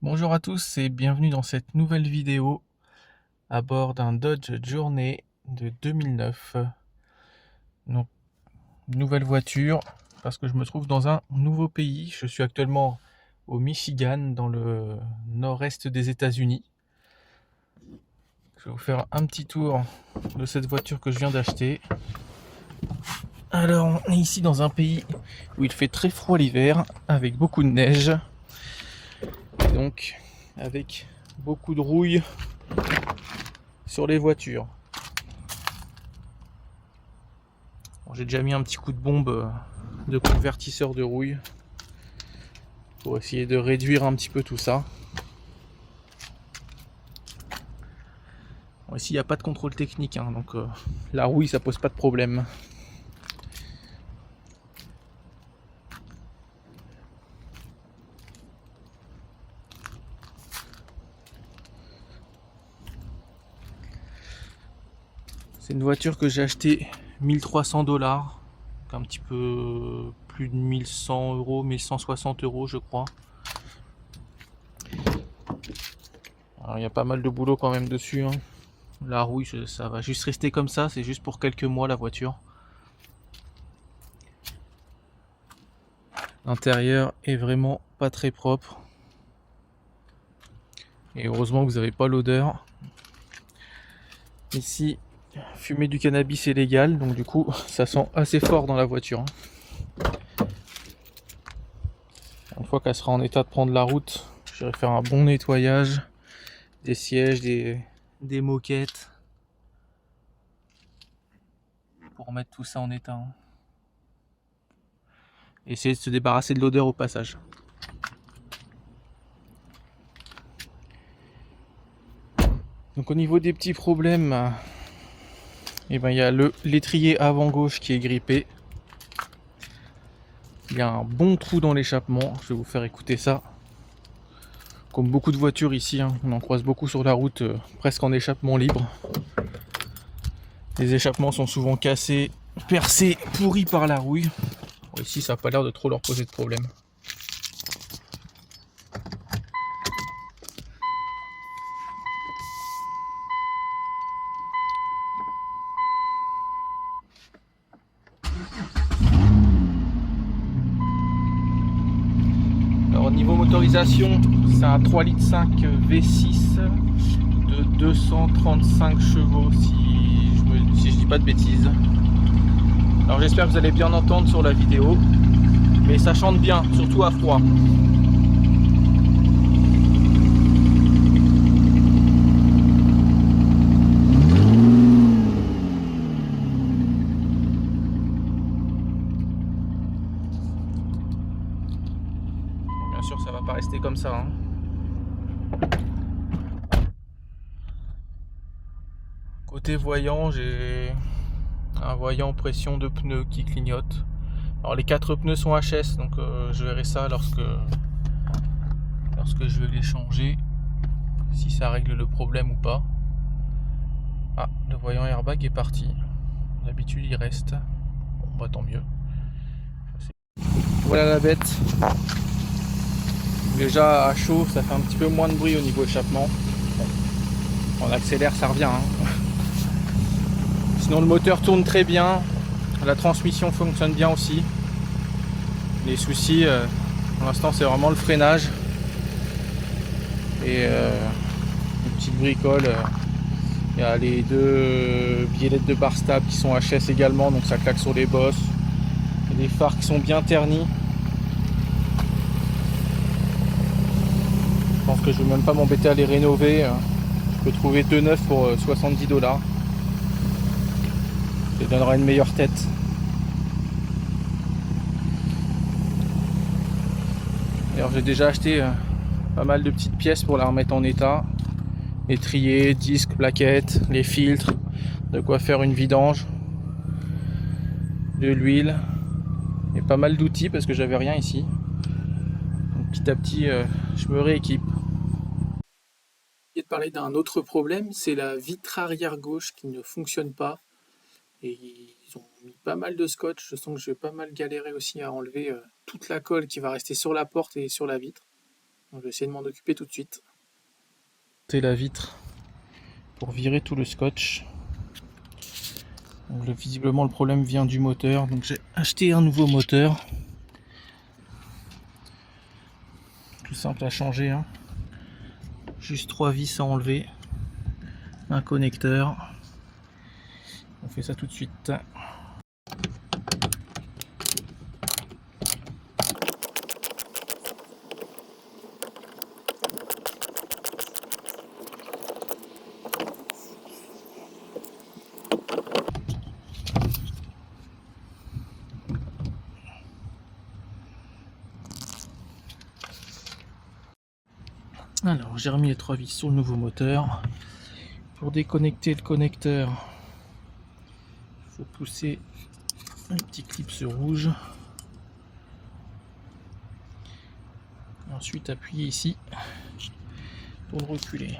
Bonjour à tous et bienvenue dans cette nouvelle vidéo à bord d'un Dodge Journey de 2009. Donc, nouvelle voiture parce que je me trouve dans un nouveau pays. Je suis actuellement au Michigan, dans le nord-est des États-Unis. Je vais vous faire un petit tour de cette voiture que je viens d'acheter. Alors, on est ici dans un pays où il fait très froid l'hiver, avec beaucoup de neige, et donc avec beaucoup de rouille sur les voitures. Bon, j'ai déjà mis un petit coup de bombe de convertisseur de rouille pour essayer de réduire un petit peu tout ça. Bon, ici il n'y a pas de contrôle technique, hein, donc la rouille ça pose pas de problème. C'est une voiture que j'ai achetée 1300 $, un petit peu plus de 1100 euros, 1160 euros je crois. Alors il y a pas mal de boulot quand même dessus, hein. La rouille ça va juste rester comme ça, c'est juste pour quelques mois la voiture. L'intérieur est vraiment pas très propre. Et heureusement que vous n'avez pas l'odeur. Ici, fumer du cannabis est légal, donc du coup, ça sent assez fort dans la voiture. Une fois qu'elle sera en état de prendre la route, j'irai faire un bon nettoyage des sièges, des moquettes, pour remettre tout ça en état. Et essayer de se débarrasser de l'odeur au passage. Donc au niveau des petits problèmes, il y a l'étrier avant gauche qui est grippé. Il y a un bon trou dans l'échappement, je vais vous faire écouter ça. Comme beaucoup de voitures ici, hein, on en croise beaucoup sur la route, presque en échappement libre. Les échappements sont souvent cassés, percés, pourris par la rouille. Bon, ici ça n'a pas l'air de trop leur poser de problème. Alors au niveau motorisation, c'est un 3,5 litres V6 de 235 chevaux si je dis pas de bêtises. Alors j'espère que vous allez bien entendre sur la vidéo, mais ça chante bien, surtout à froid. Bien sûr ça va pas rester comme ça, hein. Côté voyant, j'ai un voyant pression de pneus qui clignote. Alors les 4 pneus sont HS, donc je verrai ça lorsque je vais les changer, si ça règle le problème ou pas. Ah, le voyant airbag est parti. D'habitude il reste. Bon bah tant mieux. Voilà la bête. Déjà à chaud ça fait un petit peu moins de bruit au niveau échappement. Bon, on accélère, ça revient, hein. Sinon le moteur tourne très bien. La transmission fonctionne bien aussi. Les soucis pour l'instant c'est vraiment le freinage. Et une petite bricole. Il y a les deux biellettes de barre stable qui sont HS également, donc ça claque sur les bosses. Il y a des phares qui sont bien ternis. Je pense que je ne vais même pas m'embêter à les rénover. Je peux trouver deux neufs pour 70 $. Ça donnera une meilleure tête. Alors j'ai déjà acheté pas mal de petites pièces pour la remettre en état. Étrier, disques, plaquettes, les filtres, de quoi faire une vidange, de l'huile et pas mal d'outils parce que j'avais rien ici. Donc, petit à petit je me rééquipe. De parler d'un autre problème, c'est la vitre arrière gauche qui ne fonctionne pas et ils ont mis pas mal de scotch. Je sens que je vais pas mal galérer aussi à enlever toute la colle qui va rester sur la porte et sur la vitre. Donc, je vais essayer de m'en occuper tout de suite. C'est la vitre pour virer tout le scotch. Donc, visiblement le problème vient du moteur, donc j'ai acheté un nouveau moteur. Tout simple à changer, hein. Juste 3 vis à enlever, un connecteur. On fait ça tout de suite. Alors j'ai remis les 3 vis sur le nouveau moteur. Pour déconnecter le connecteur, il faut pousser un petit clip rouge. Ensuite appuyer ici pour le reculer.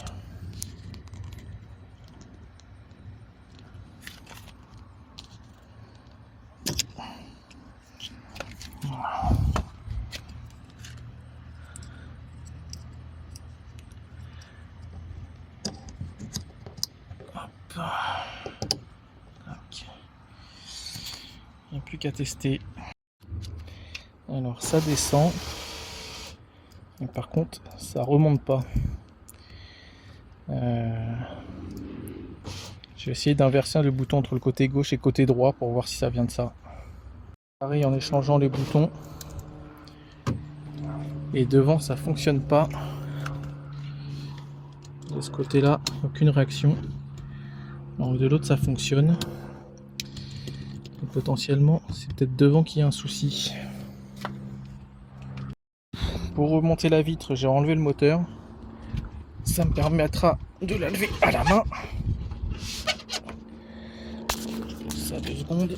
Il n'y a plus qu'à tester. Alors ça descend. Mais par contre ça remonte pas. Je vais essayer d'inverser le bouton entre le côté gauche et le côté droit pour voir si ça vient de ça. Pareil en échangeant les boutons. Et devant ça fonctionne pas. De ce côté là, aucune réaction. Alors, de l'autre ça fonctionne. Donc, potentiellement c'est peut-être devant qu'il y a un souci. Pour remonter la vitre, j'ai enlevé le moteur. Ça me permettra de la lever à la main. Ça 2 secondes.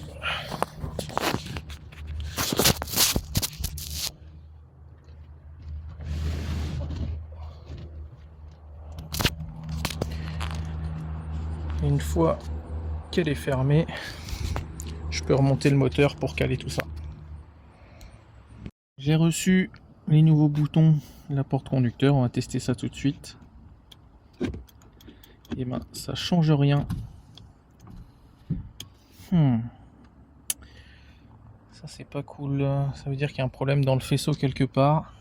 Et une fois qu'elle est fermée, je peux remonter le moteur pour caler tout ça. J'ai reçu les nouveaux boutons de la porte conducteur, on va tester ça tout de suite. Et ben ça change rien. Ça c'est pas cool, ça veut dire qu'il y a un problème dans le faisceau quelque part.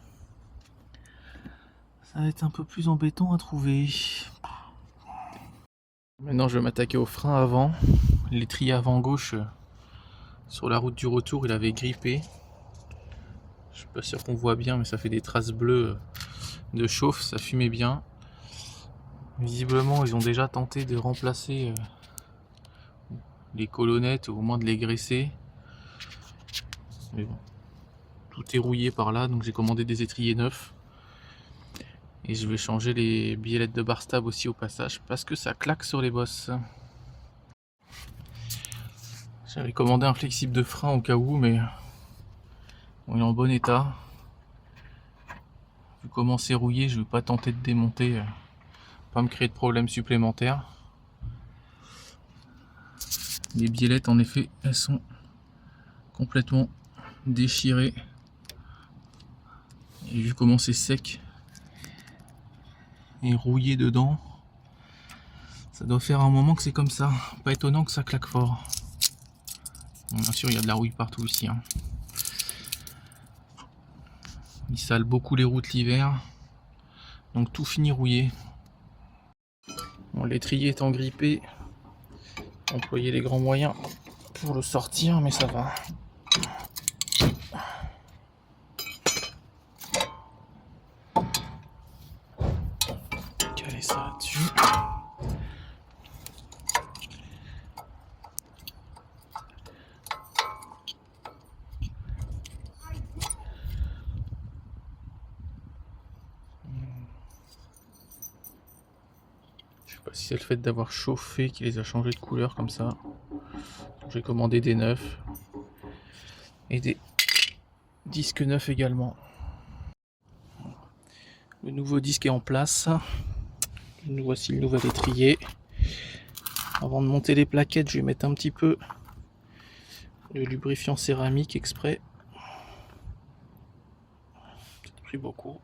Ça va être un peu plus embêtant à trouver. Maintenant je vais m'attaquer au frein avant. L'étrier avant gauche sur la route du retour il avait grippé. Je suis pas sûr qu'on voit bien mais ça fait des traces bleues de chauffe, ça fumait bien. Visiblement ils ont déjà tenté de remplacer les colonnettes ou au moins de les graisser. Mais bon, tout est rouillé par là donc j'ai commandé des étriers neufs. Et je vais changer les biellettes de bar stab aussi au passage parce que ça claque sur les bosses. J'avais commandé un flexible de frein au cas où mais bon, il est en bon état. Vu comment c'est rouillé, je ne vais pas tenter de démonter, pas me créer de problèmes supplémentaires. Les biellettes en effet elles sont complètement déchirées. Et vu comment c'est sec et rouillé dedans, ça doit faire un moment que c'est comme ça. Pas étonnant que ça claque fort. Bon, bien sûr il y a de la rouille partout ici, hein. Il sale beaucoup les routes l'hiver, donc tout finit rouillé. Bon, l'étrier étant grippé, employer les grands moyens pour le sortir, mais ça va. Caler ça là-dessus. Je sais pas si c'est le fait d'avoir chauffé qui les a changés de couleur comme ça. J'ai commandé des neufs et des disques neufs également. Le nouveau disque est en place. Nous voici le nouvel étrier. Avant de monter les plaquettes, je vais mettre un petit peu de lubrifiant céramique exprès. J'ai pris beaucoup.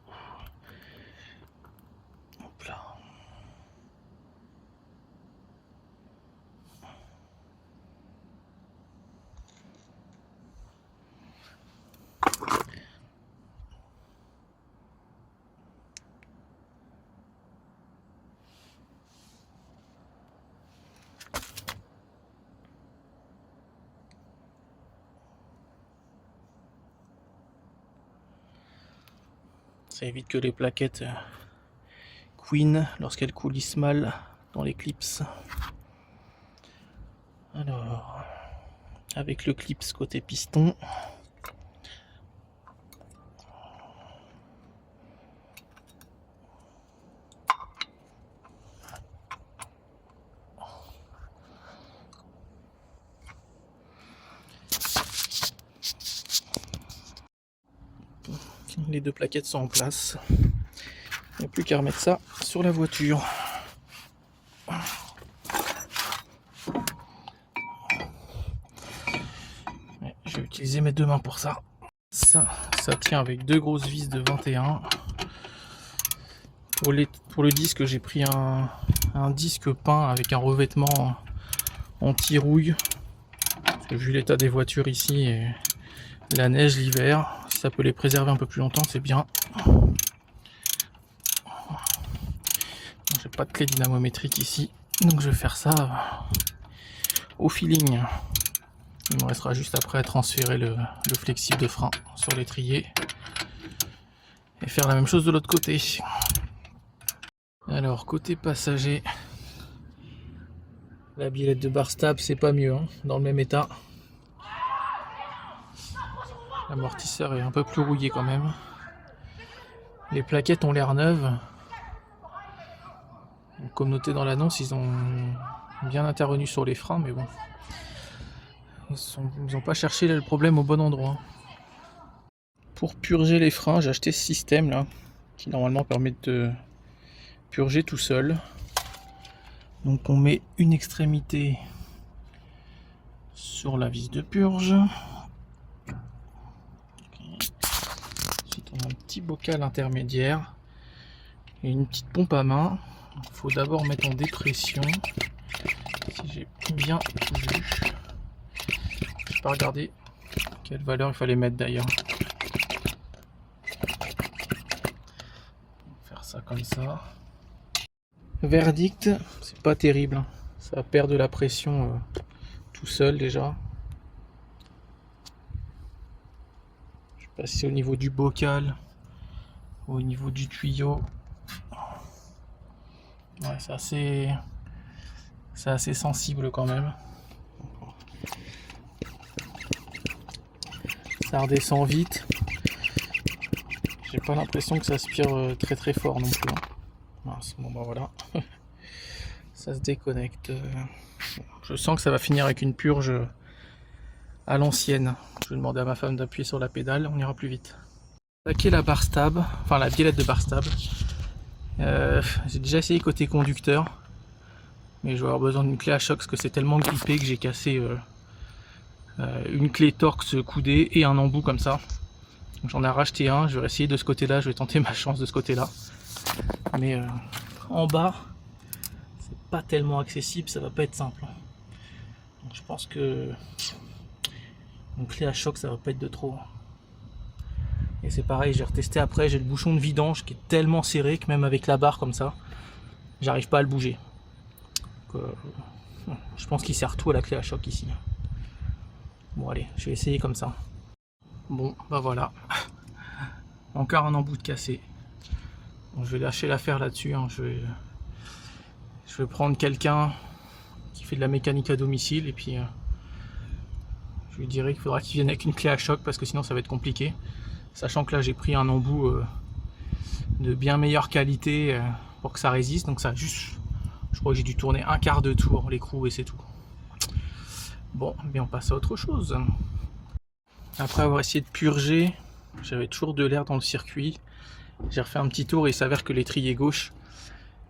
Ça évite que les plaquettes couinent lorsqu'elles coulissent mal dans les clips. Alors, avec le clips côté piston. Les deux plaquettes sont en place. Il n'y a plus qu'à remettre ça sur la voiture. Je vais utiliser mes deux mains pour ça. Ça tient avec deux grosses vis de 21. Pour le disque, j'ai pris un disque peint avec un revêtement anti-rouille. Parce que vu l'état des voitures ici et la neige l'hiver, si ça peut les préserver un peu plus longtemps, c'est bien. J'ai pas de clé dynamométrique ici, donc je vais faire ça au feeling. Il me restera juste après à transférer le flexible de frein sur l'étrier et faire la même chose de l'autre côté. Alors côté passager, la biellette de bar stable c'est pas mieux, hein, dans le même état. L'amortisseur est un peu plus rouillé quand même. Les plaquettes ont l'air neuves. Comme noté dans l'annonce, ils ont bien intervenu sur les freins, mais bon, ils n'ont pas cherché le problème au bon endroit. Pour purger les freins, j'ai acheté ce système là, qui normalement permet de purger tout seul. Donc on met une extrémité sur la vis de purge. Ensuite on a un petit bocal intermédiaire et une petite pompe à main. Il faut d'abord mettre en dépression. Si j'ai bien vu, je vais pas regarder quelle valeur il fallait mettre d'ailleurs. Faire ça comme ça. Verdict, c'est pas terrible. Ça perd de la pression tout seul déjà. Je sais pas si c'est au niveau du bocal, au niveau du tuyau. Ouais, c'est assez sensible quand même. Ça redescend vite. J'ai pas l'impression que ça aspire très très fort non plus. Bon bah voilà. Ça se déconnecte. Je sens que ça va finir avec une purge à l'ancienne. Je vais demander à ma femme d'appuyer sur la pédale, on ira plus vite. Attaquer la barre stable, enfin la biellette de barre stable. J'ai déjà essayé côté conducteur, mais je vais avoir besoin d'une clé à choc parce que c'est tellement grippé que j'ai cassé une clé Torx coudée et un embout comme ça. J'en ai racheté un, je vais essayer de ce côté là, je vais tenter ma chance de ce côté là. Mais en bas, c'est pas tellement accessible, ça va pas être simple. Donc je pense que une clé à choc ça va pas être de trop. Et c'est pareil, j'ai retesté après, j'ai le bouchon de vidange qui est tellement serré que même avec la barre comme ça, j'arrive pas à le bouger. Donc, je pense qu'il sert tout à la clé à choc ici. Bon allez, je vais essayer comme ça. Bon, bah voilà. Encore un embout de cassé. Bon, je vais lâcher l'affaire là-dessus. Hein. Je vais prendre quelqu'un qui fait de la mécanique à domicile et puis je lui dirai qu'il faudra qu'il vienne avec une clé à choc parce que sinon ça va être compliqué. Sachant que là j'ai pris un embout de bien meilleure qualité pour que ça résiste. Donc ça a juste, je crois que j'ai dû tourner un quart de tour l'écrou et c'est tout. Bon, mais on passe à autre chose. Après avoir essayé de purger, j'avais toujours de l'air dans le circuit. J'ai refait un petit tour et il s'avère que l'étrier gauche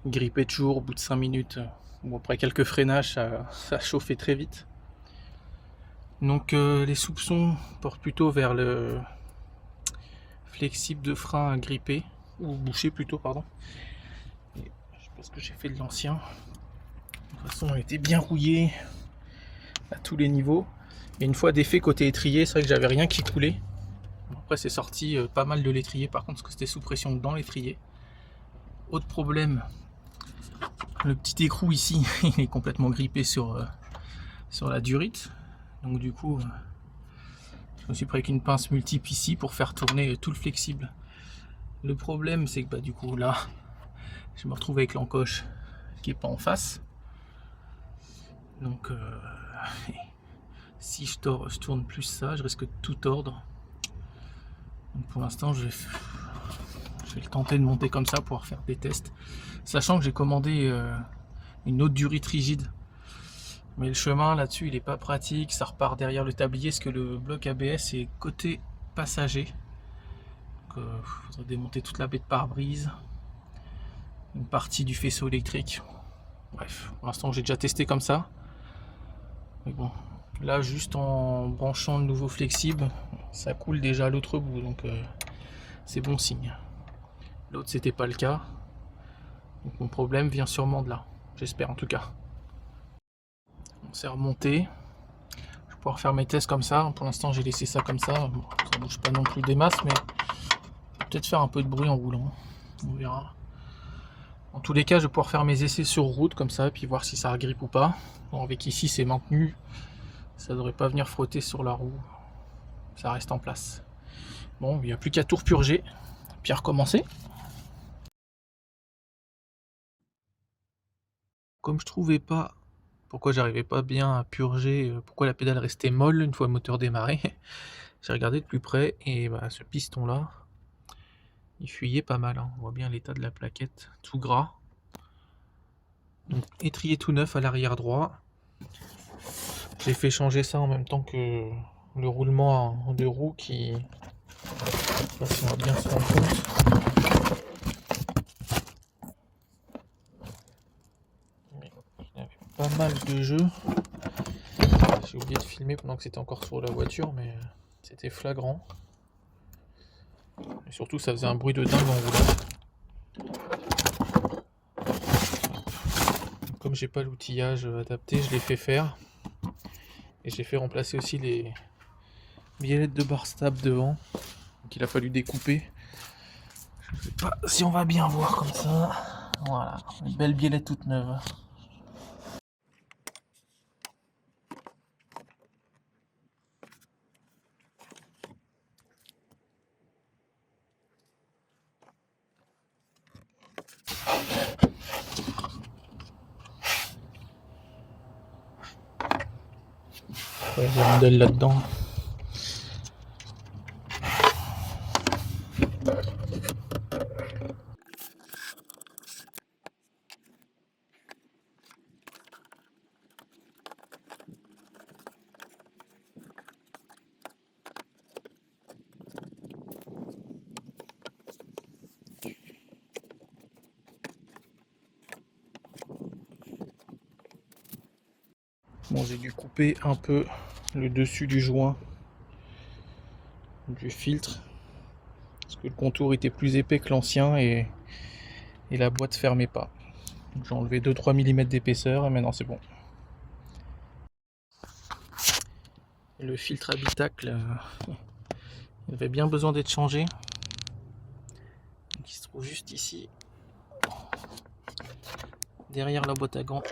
grippait toujours au bout de 5 minutes. Bon, après quelques freinages, ça chauffait très vite. Donc les soupçons portent plutôt vers le flexible de frein grippé, ou bouché plutôt, pardon. Et je pense que j'ai fait de l'ancien. De toute façon, on était bien rouillé à tous les niveaux. Et une fois défait côté étrier, c'est vrai que j'avais rien qui coulait. Après, c'est sorti pas mal de l'étrier, par contre, parce que c'était sous pression dans l'étrier. Autre problème, le petit écrou ici, il est complètement grippé sur la durite. Donc du coup, je me suis pris avec une pince multiple ici pour faire tourner tout le flexible Le problème c'est que bah, du coup là, je me retrouve avec l'encoche qui est pas en face. Donc si je tourne plus ça, je risque de tout tordre. Donc pour l'instant, je vais le tenter de monter comme ça pour faire des tests. Sachant que j'ai commandé une autre durite rigide. Mais le chemin là-dessus, il est pas pratique. Ça repart derrière le tablier, parce que le bloc ABS est côté passager. Donc il faudrait démonter toute la baie de pare-brise. Une partie du faisceau électrique. Bref, pour l'instant, j'ai déjà testé comme ça. Mais bon, là, juste en branchant le nouveau flexible, ça coule déjà à l'autre bout. Donc c'est bon signe. L'autre, c'était pas le cas. Donc mon problème vient sûrement de là. J'espère en tout cas. On s'est remonté. Je vais pouvoir faire mes tests comme ça. Pour l'instant, j'ai laissé ça comme ça. Bon, ça bouge pas non plus des masses, mais peut-être faire un peu de bruit en roulant. On verra. En tous les cas, je vais pouvoir faire mes essais sur route comme ça, et puis voir si ça agrippe ou pas. Bon, avec ici, c'est maintenu. Ça devrait pas venir frotter sur la roue. Ça reste en place. Bon, il n'y a plus qu'à tout repurger, puis à recommencer. Comme je trouvais pas pourquoi j'arrivais pas bien à purger, pourquoi la pédale restait molle une fois le moteur démarré, j'ai regardé de plus près et bah, ce piston là, il fuyait pas mal, hein. On voit bien l'état de la plaquette, tout gras. Donc étrier tout neuf à l'arrière droit. J'ai fait changer ça en même temps que le roulement en deux roues qui... Je sais pas si on va bien se rendre compte. Mais il y avait pas mal de jeux. J'ai oublié de filmer pendant que c'était encore sur la voiture, mais c'était flagrant. Et surtout, ça faisait un bruit de dingue en roulant. Comme j'ai pas l'outillage adapté, je l'ai fait faire. Et j'ai fait remplacer aussi les biellettes de bar stable devant. Donc il a fallu découper. Je sais pas si on va bien voir comme ça. Voilà, une belle biellette toute neuve. Ouais, il y a une rondelle là-dedans. Bon, j'ai dû couper un peu le dessus du joint du filtre parce que le contour était plus épais que l'ancien et la boîte fermait pas. J'ai enlevé 2-3 mm d'épaisseur et maintenant c'est bon. Le filtre habitacle il avait bien besoin d'être changé. Donc, il se trouve juste ici derrière la boîte à gants.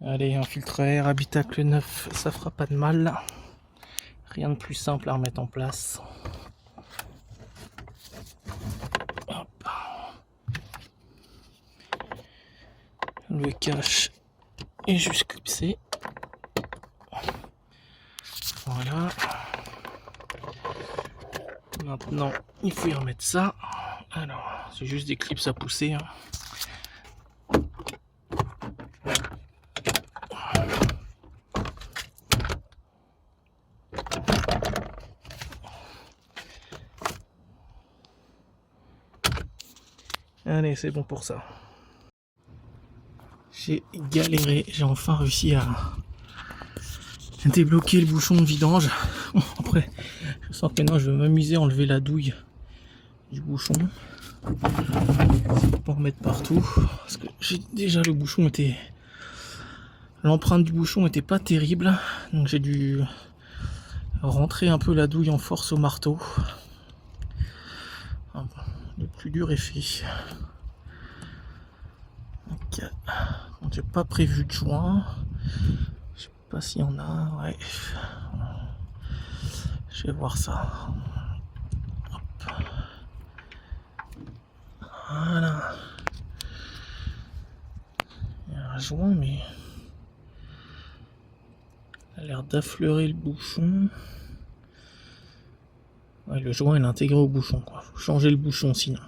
Allez, un filtre à air habitacle neuf, ça fera pas de mal. Rien de plus simple à remettre en place. Hop. Le cache est juste clipsé. Voilà. Maintenant, il faut y remettre ça. Alors, c'est juste des clips à pousser. Hein. Allez, c'est bon pour ça. J'ai galéré, j'ai enfin réussi à débloquer le bouchon de vidange. Bon, après, je sens que maintenant je vais m'amuser à enlever la douille du bouchon. Pour remettre partout. Parce que déjà le bouchon était... L'empreinte du bouchon était pas terrible. Donc j'ai dû rentrer un peu la douille en force au marteau. Le plus dur est fait. Okay. J'ai pas prévu de joint. Je sais pas s'il y en a. Ouais. Je vais voir ça. joint, mais il a l'air d'affleurer le bouchon. Ouais, le joint est intégré au bouchon, quoi. Faut changer le bouchon sinon.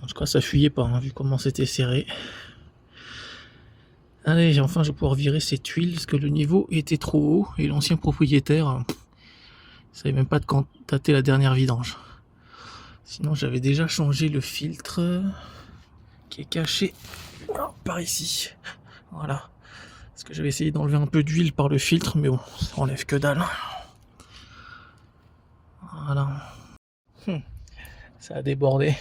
En tout cas, ça fuyait pas, hein, vu comment c'était serré. Allez, enfin, je vais pouvoir virer cette tuile parce que le niveau était trop haut et l'ancien propriétaire savait même pas de quand dater la dernière vidange. Sinon, j'avais déjà changé le filtre qui est caché par ici. Voilà. Parce que j'avais essayé d'enlever un peu d'huile par le filtre, mais bon, ça enlève que dalle. Voilà. Ça a débordé.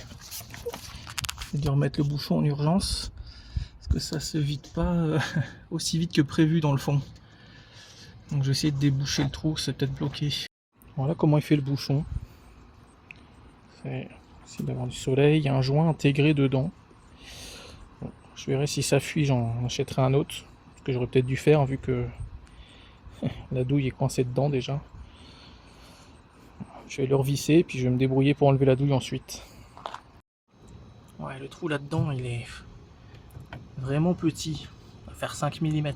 J'ai dû remettre le bouchon en urgence. Parce que ça se vide pas aussi vite que prévu dans le fond. Donc je vais essayer de déboucher le trou, c'est peut-être bloqué. Voilà comment il fait le bouchon. C'est d'avoir du soleil, il y a un joint intégré dedans. Bon, je verrai si ça fuit, j'en achèterai un autre. Ce que j'aurais peut-être dû faire vu que la douille est coincée dedans déjà. Je vais le revisser puis je vais me débrouiller pour enlever la douille ensuite. Ouais, le trou là-dedans il est vraiment petit. Il va faire 5 mm.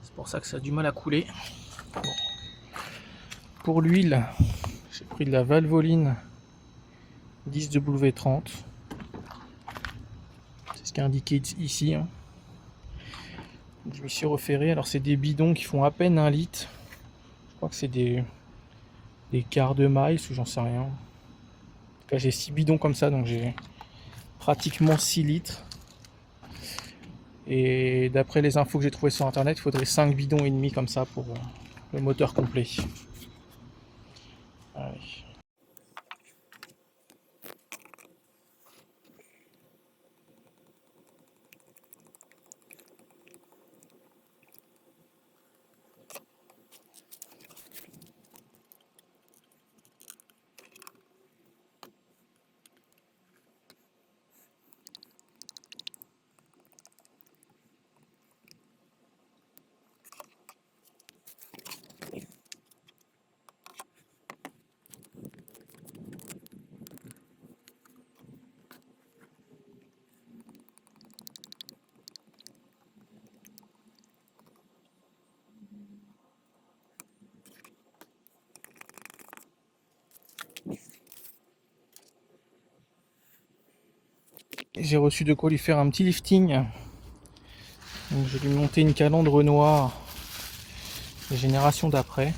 C'est pour ça que ça a du mal à couler. Bon. Pour l'huile, j'ai pris de la Valvoline 10W30. C'est ce qui est indiqué ici. Hein. Je m'y suis référé. Alors c'est des bidons qui font à peine 1 litre. Je crois que c'est des quarts de miles ou j'en sais rien. En tout cas j'ai 6 bidons comme ça, donc j'ai pratiquement 6 litres. Et d'après les infos que j'ai trouvées sur internet, il faudrait 5 bidons et demi comme ça pour le moteur complet. Allez. J'ai reçu de quoi lui faire un petit lifting. Donc je vais lui monter une calandre noire de génération d'après.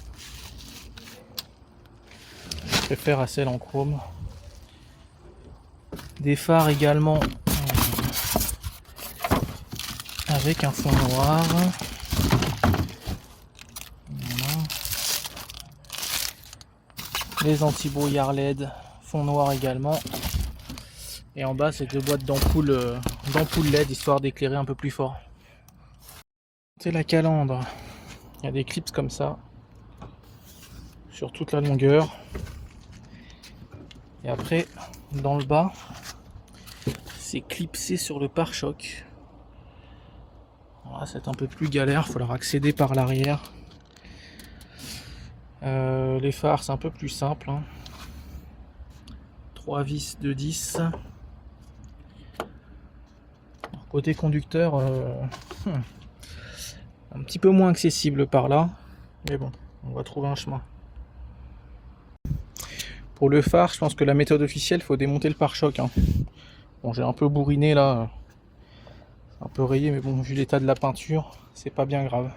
Je préfère à celle en chrome. Des phares également avec un fond noir. Voilà. Les anti-brouillard LED, fond noir également. Et en bas, c'est 2 boîtes d'ampoules LED, histoire d'éclairer un peu plus fort. C'est la calandre. Il y a des clips comme ça, sur toute la longueur. Et après, dans le bas, c'est clipsé sur le pare-choc. Voilà, c'est un peu plus galère, il faut leur accéder par l'arrière. Les phares, c'est un peu plus simple. Hein. 3 vis de 10. Côté conducteur, un petit peu moins accessible par là, mais bon, on va trouver un chemin. Pour le phare, je pense que la méthode officielle, il faut démonter le pare-choc. Hein. Bon, j'ai un peu bourriné là, un peu rayé, mais bon, vu l'état de la peinture, c'est pas bien grave.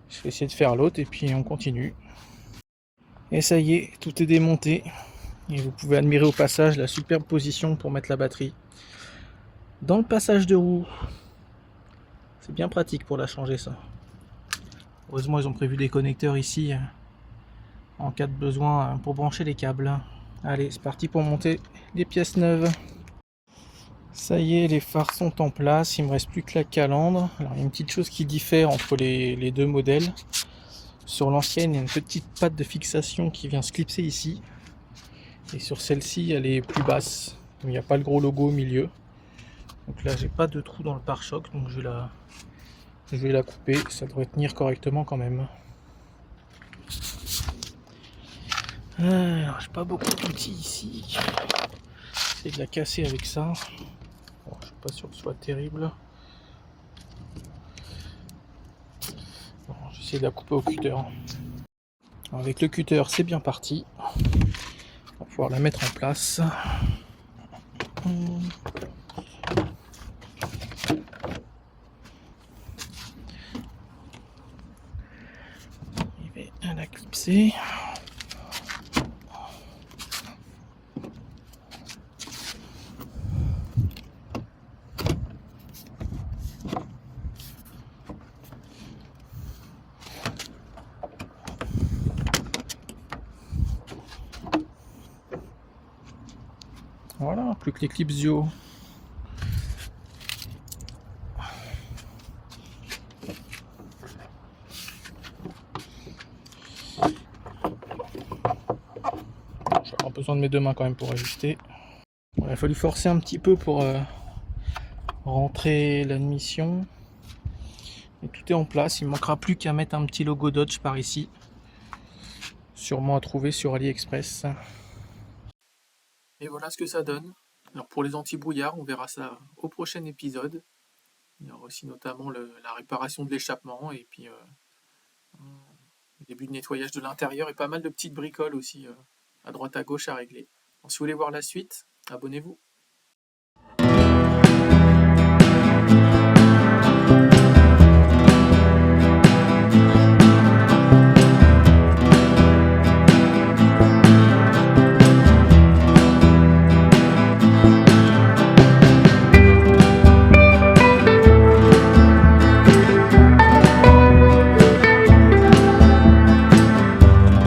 Je vais essayer de faire l'autre et puis on continue. Et ça y est, tout est démonté. Et vous pouvez admirer au passage la superbe position pour mettre la batterie dans le passage de roue. C'est bien pratique pour la changer ça. Heureusement ils ont prévu des connecteurs ici en cas de besoin pour brancher les câbles. Allez, c'est parti pour monter les pièces neuves. Ça y est, les phares sont en place, il me reste plus que la calandre. Alors il y a une petite chose qui diffère entre les deux modèles. Sur l'ancienne, il y a une petite patte de fixation qui vient se clipser ici. Et sur celle-ci, elle est plus basse. Il n'y a pas le gros logo au milieu. Donc là, j'ai pas de trou dans le pare-choc, donc je vais la couper. Ça devrait tenir correctement quand même. Alors, j'ai pas beaucoup d'outils ici. J'essaie de la casser avec ça. Bon, je pas sûr que ce soit terrible. Bon, je vais essayer de la couper au cutter. Alors, avec le cutter, c'est bien parti. On va pouvoir la mettre en place. Je vais la clipser. Voilà, plus que les clips Zio. J'ai encore besoin de mes deux mains quand même pour ajuster. Bon, il a fallu forcer un petit peu pour rentrer l'admission. Et tout est en place, il ne manquera plus qu'à mettre un petit logo Dodge par ici. Sûrement à trouver sur AliExpress. Et voilà ce que ça donne. Alors pour les anti-brouillards, on verra ça au prochain épisode. Il y aura aussi notamment la réparation de l'échappement et puis le début de nettoyage de l'intérieur et pas mal de petites bricoles aussi à droite à gauche à régler. Alors, si vous voulez voir la suite, abonnez-vous.